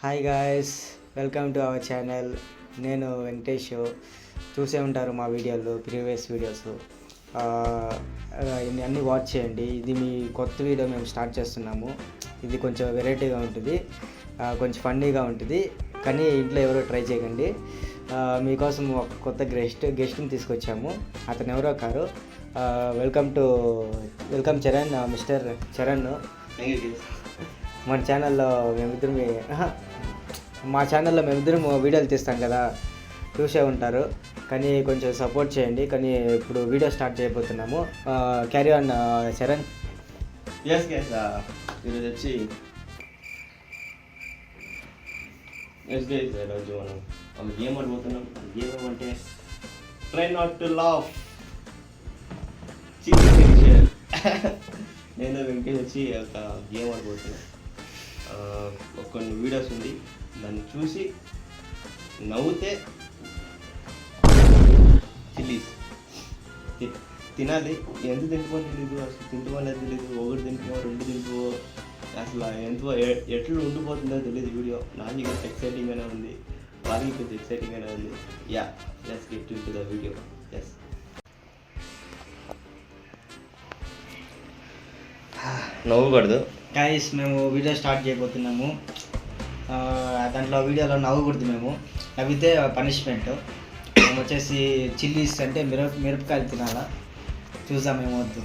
Hi guys, welcome to our channel. నేను వెంకటేష్. చూసే ఉంటారు మా వీడియోలు, ప్రీవియస్ వీడియోస్ అన్నీ వాచ్ చేయండి. ఇది మీ కొత్త వీడియో మేము స్టార్ట్ చేస్తున్నాము. ఇది కొంచెం వెరైటీగా ఉంటుంది, కొంచెం ఫన్నీగా ఉంటుంది, కానీ ఇంట్లో ఎవరో ట్రై చేయకండి. మీకోసం ఒక కొత్త గెస్ట్ని తీసుకొచ్చాము. అతను ఎవరో car. Welcome Charan, mister Charan. మన ఛానల్లో మా ఛానల్లో మేమిద్దరం వీడియోలు తీస్తాం కదా, చూసే ఉంటారు. కానీ కొంచెం సపోర్ట్ చేయండి. కానీ ఇప్పుడు వీడియో స్టార్ట్ చేయబోతున్నాము. Carry on Charan. ఈరోజు వచ్చి ఈరోజు మనం ఒక గేమ్ ఆడిపోతున్నాం. గేమ్ ఏమంటే ట్రై నాట్ టు లాఫ్. నేను వెంకటేష్ వచ్చి ఒక గేమ్ ఆడిపోతున్నాను. కొన్ని వీడియోస్ ఉంది, దాన్ని చూసి నవ్వుతే చిల్లీస్ తినాలి. ఎంత తింటుమో తెలీదు, అసలు తింటుమనేది తెలీదు. ఒకటి తింటుమో, రెండు తింటుమో, అసలు ఎంతో ఎట్లు ఉండిపోతుందో తెలియదు. వీడియో నాకు కొంచెం ఎక్సైటింగ్గానే ఉంది, వారికి కొంచెం ఎక్సైటింగ్గానే ఉంది. Let's get into the video. నవ్వకూడదు గైస్, మేము వీడియో స్టార్ట్ చేయబోతున్నాము. దాంట్లో వీడియోలో నవ్వకూడదు. మేము నవ్వితే పనిష్మెంట్. మేము వచ్చేసి చిల్లీస్ అంటే మిరపకాయలు తినాలా. చూసాం మేము. వద్దు.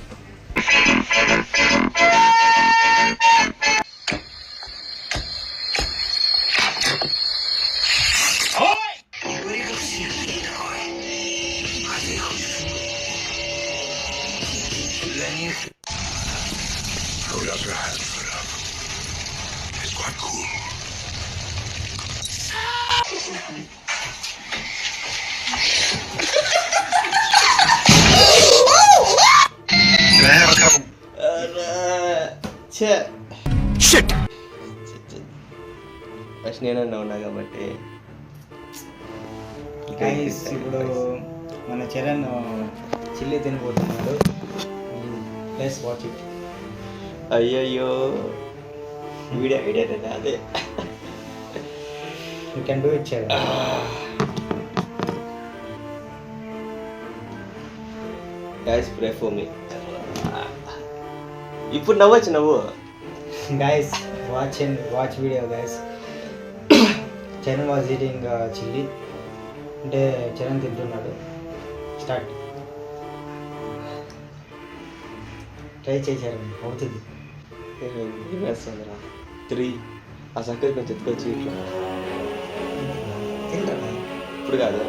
ఫస్ట్ నేనన్నా ఉన్నా కాబట్టి. గైస్, ఇప్పుడు మన చరణ్ చిల్లీ తినబోతున్నాడు. Please watch it. అయ్యయ్యో, వీడియో అదే. You can do it Charan. Guys, pray for me. ఇప్పుడు నవ్వచ్చు నవ్వు. Guys, watch video guys. Charan was eating chilli. అంటే చరణ్ తింటున్నాడు. స్టార్ట్. ట్రై చేశారు, అవుతుంది. వేస్తుందిరా 3. ఆ చక్కెర కొంచెం ఎత్తుకొచ్చి ఇట్లా తింటారా? ఇప్పుడు కాదు,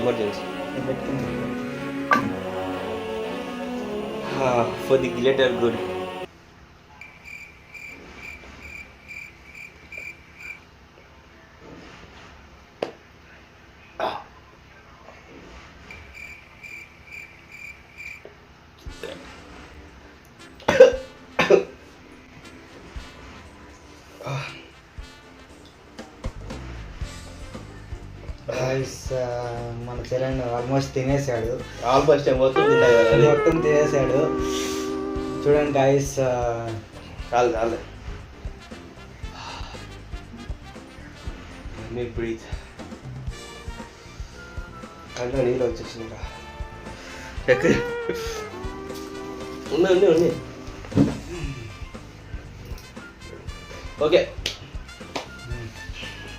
ఎమర్జెన్సీ. పెట్టుకుంది for the greater good. Guys, మన చరణ్ ఆల్మోస్ట్ తినేసాడు. ఆల్మోస్ట్ మొత్తం తినేసాడు. చూడండి గైస్. చాలు బ్రీత్. కంట్లో నీళ్ళు వచ్చేసిందిరా. ఉన్నాయి. ఓకే,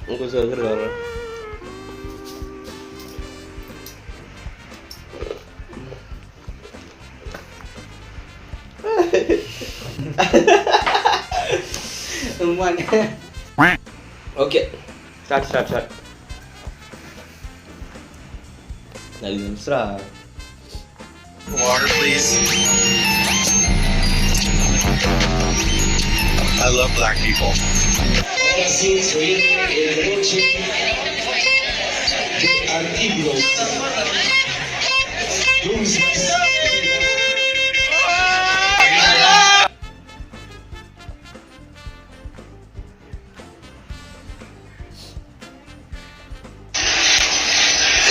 ఇంకొంచెం దగ్గర కావాలి. Okay, start. 5 నిమిషాలు. Water, please. I love black people.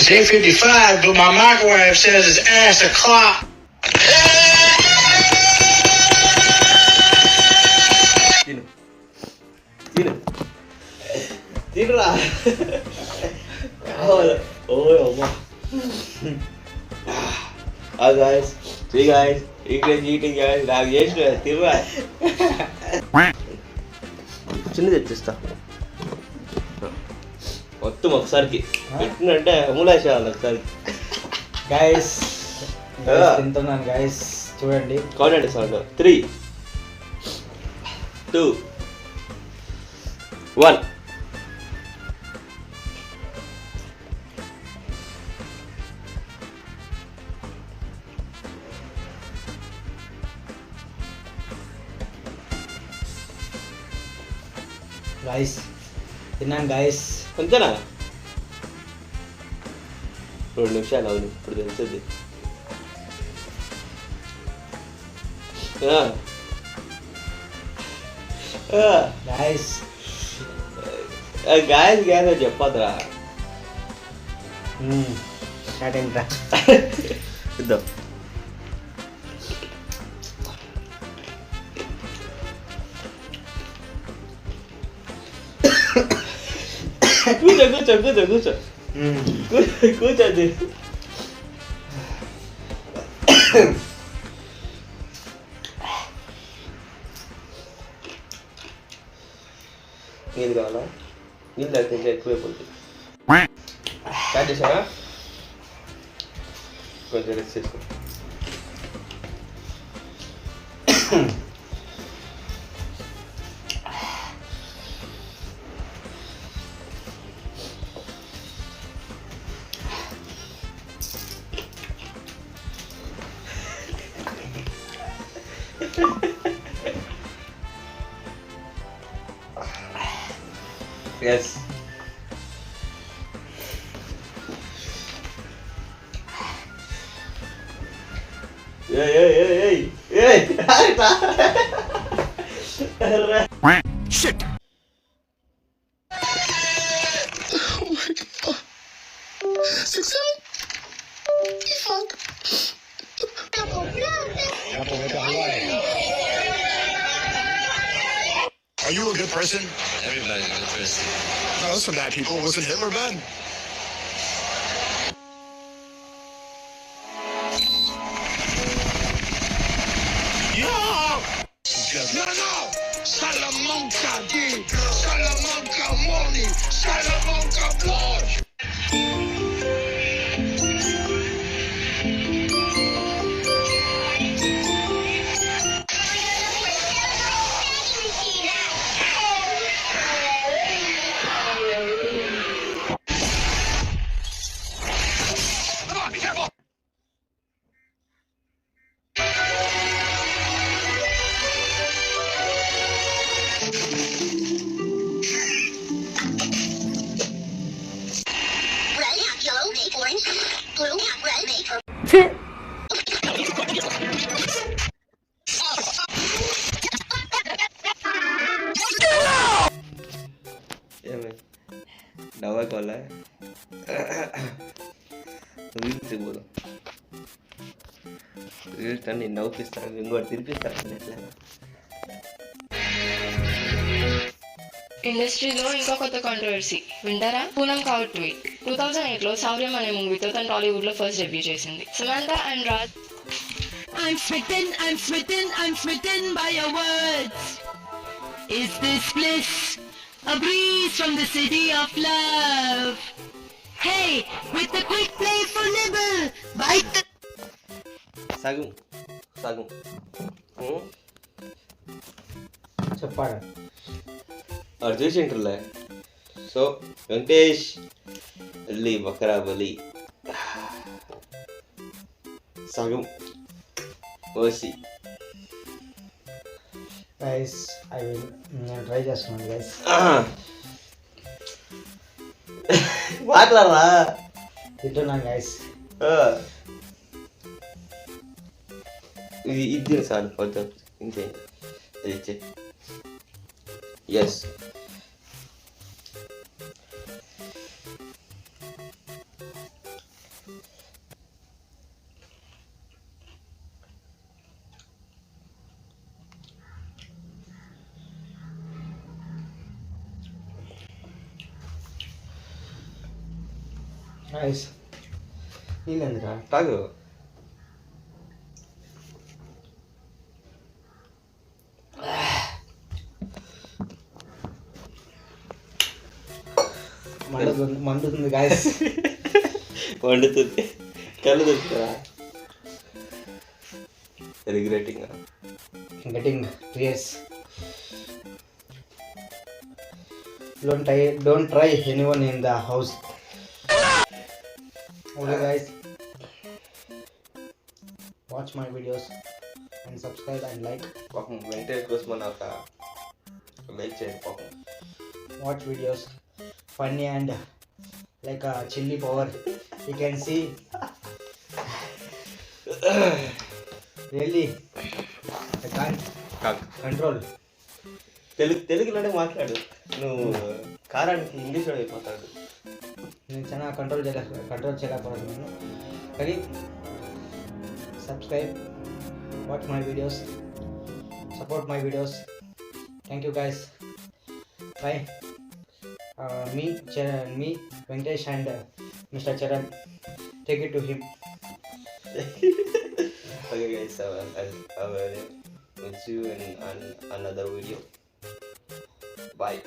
It's 8:55, but my microwave says it's ass o'clock. తిను తినరా ఓ అమ్మా guys, see guys, English eating guys, నాకు చేసిన తినరా చిన్నది తెచ్చిస్తా మొత్తం ఒకసారికి పెట్టినంటే అమూలేసేయాలి ఒకసారి గైస్ తింటున్నాను గైస్ చూడండి. కానండి సౌండ్ 3 2 1 గైస్ తిన్నాను గైస్. అంతేనా 2 నిమిషాలు అవును ఇప్పుడు తెలుస్తుంది. గైస్ గాయస్ గ్యాస్ చెప్పద్రా స్టార్ట్ అయిందిరా. ఇద్దాం కూర్చో కూర్చో కూర్చో కూర్చో కూర్చోండి. నీళ్ళు కావాలా? నీళ్ళు అయితే ఇంకా ఎక్కువైపోతుంది. స్టార్ట్ చేసారా? కొంచెం రెస్ట్ చేసుకో. Yes. Hey! Shit! Oh my god. 6, 7. Fuck. Are you a good person? Everybody's a good person. No, there's some bad people. Wasn't Hitler bad? Yo! No! Salamanca, dude! Salamanca money! Salamanca blood! दवा call है reels పోదాం. Reels అన్ని నవ్వుపిస్తాను ఇంకోటి తినిపిస్తాను ఎట్లా. ఇండస్ట్రీలో ఇంకో కొత్త controversy వింటారా? పూనం కౌట్వి 2008లో శౌర్యం అనే మూవీతో తన టాలీవుడ్ లో ఫస్ట్ డెబ్యూ చేసింది. Samantha and Raj I'm smitten by your words. Is this bliss? A breeze from the city of love. Hey, with the quick playful nibble, bite the... సగం చెప్పాడు అది చూసింటారులే. సో వెంకటేష్ వెళ్ళి బకరా బలి సగం ఓసి గైస్ నేను ట్రై చేస్తున్నాను గైస్. మాట్లాడరా తింటున్నాను గైస్. ఇది సార్ కొంచెం ఇంకే అది ఇచ్చే. Yes nice. నీళ్ళెందుకా? తాగు. మండుతుంది గాయస్. వండుతుంది. కళ్ళు దొరుకుతారా? Regretting. Getting tears. Don't try anyone in the house. Okay guys, watch my videos and subscribe and like. పాపం వెంకటేష్ కోసం ఒక లైక్ చేయండి పాపం. Watch videos funny and like a chilli power. You can see really I can't control. తెలుగులోనే మాట్లాడు. నువ్వు కారానికి ఇంగ్లీష్లో అయిపోతాడు. నేను చాలా కంట్రోల్ చేయలేకపోతున్నాను. కానీ subscribe, watch my videos, support my videos. Thank you guys. By. Me Venkatesh and mister Charan. Take it to him. Okay guys, I will see you in another video. Bye.